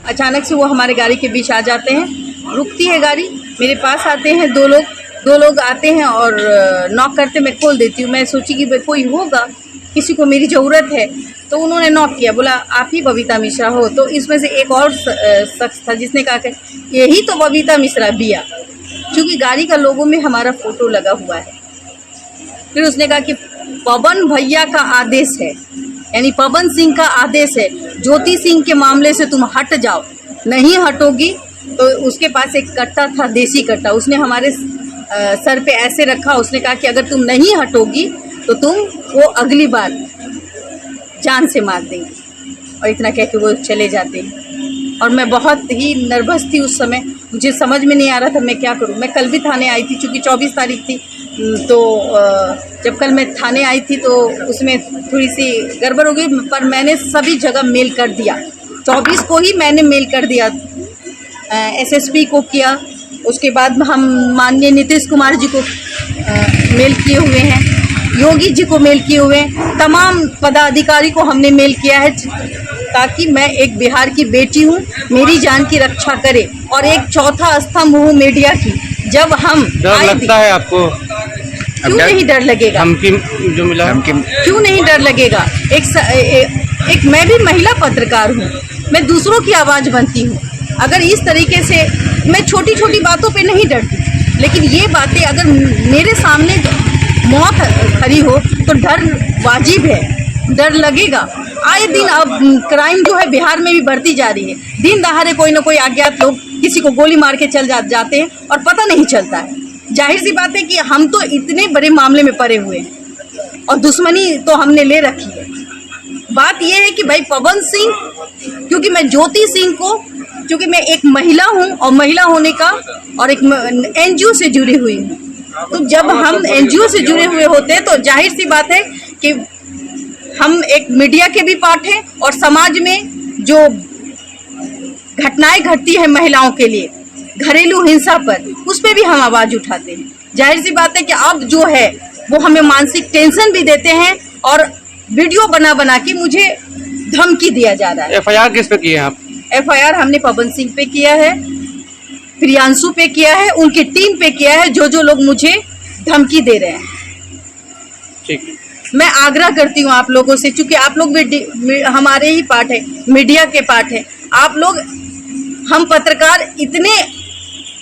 अचानक से वो हमारे गाड़ी के बीच आ जाते हैं, रुकती है गाड़ी, मेरे पास आते हैं दो लोग आते हैं और नॉक करते, मैं खोल देती हूँ। मैं सोची कि भाई कोई होगा, किसी को मेरी ज़रूरत है, तो उन्होंने नॉक किया, बोला आप ही बबीता मिश्रा हो। तो इसमें से एक और शख्स था जिसने कहा कि यही तो बबीता मिश्रा बिया, क्योंकि गाड़ी का लोगों में हमारा फ़ोटो लगा हुआ है। फिर उसने कहा कि पवन भैया का आदेश है, यानी पवन सिंह का आदेश है, ज्योति सिंह के मामले से तुम हट जाओ, नहीं हटोगी। तो उसके पास एक कट्टा था, देसी कट्टा, उसने हमारे सर पे ऐसे रखा, उसने कहा कि अगर तुम नहीं हटोगी तो तुम वो अगली बार जान से मार देंगे। और इतना कह के वो चले जाते हैं। और मैं बहुत ही नर्वस थी उस समय, मुझे समझ में नहीं आ रहा था मैं क्या करूं। मैं कल भी थाने आई थी, चूँकि 24 तारीख थी, तो जब कल मैं थाने आई थी तो उसमें थोड़ी सी गड़बड़ हो गई, पर मैंने सभी जगह मेल कर दिया। 24 को ही मैंने मेल कर दिया, एसएसपी को किया, उसके बाद हम माननीय नीतीश कुमार जी को मेल किए हुए हैं, योगी जी को मेल किए हुए हैं, तमाम पदाधिकारी को हमने मेल किया है, ताकि मैं एक बिहार की बेटी हूँ, मेरी जान की रक्षा करे। और एक चौथा स्तंभ हूँ मीडिया की। जब हम डर लगता है आपको? क्यों नहीं डर लगेगा? धमकी जो मिला, क्यों नहीं डर लगेगा? एक मैं भी महिला पत्रकार हूँ, मैं दूसरों की आवाज़ बनती हूँ। अगर इस तरीके से मैं छोटी छोटी बातों पे नहीं डरती, लेकिन ये बातें अगर मेरे सामने मौत खड़ी हो तो डर वाजिब है, डर लगेगा। आए दिन अब क्राइम जो है बिहार में भी बढ़ती जा रही है। दिन दहाड़े कोई ना कोई अज्ञात लोग किसी को गोली मार के चल जाते हैं और पता नहीं चलता है। जाहिर सी बात है कि हम तो इतने बड़े मामले में पड़े हुए हैं और दुश्मनी तो हमने ले रखी है। बात यह है कि भाई पवन सिंह, क्योंकि मैं ज्योति सिंह को, क्योंकि मैं एक महिला हूँ और महिला होने का और एक एनजीओ से जुड़ी हुई हूँ, तो जब हम एनजीओ से जुड़े हुए होते हैं तो जाहिर सी बात है कि हम एक मीडिया के भी पार्ट हैं और समाज में जो घटनाएं घटती है महिलाओं के लिए, घरेलू हिंसा पर, उस पर भी हम आवाज़ उठाते हैं। जाहिर सी बात है कि अब जो है वो हमें मानसिक टेंशन भी देते हैं और वीडियो बना के मुझे धमकी दिया जा रहा है। एफआईआर किस पे की है आप? एफआईआर हमने पवन सिंह पे किया है, प्रियांशु पे किया है, उनकी टीम पे किया है, जो लोग मुझे धमकी दे रहे हैं। ठीक, मैं आग्रह करती हूँ आप लोगों से, क्योंकि आप लोग भी हमारे ही पार्ट है, मीडिया के पार्ट है। आप लोग, हम पत्रकार इतने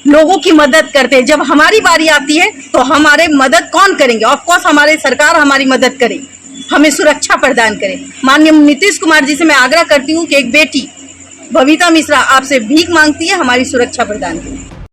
लोगों की मदद करते हैं, जब हमारी बारी आती है तो हमारे मदद कौन करेंगे? ऑफ कोर्स हमारे सरकार हमारी मदद करे, हमें सुरक्षा प्रदान करे। माननीय नीतीश कुमार जी से मैं आग्रह करती हूँ कि एक बेटी बबीता मिश्रा आपसे भीख मांगती है, हमारी सुरक्षा प्रदान करें।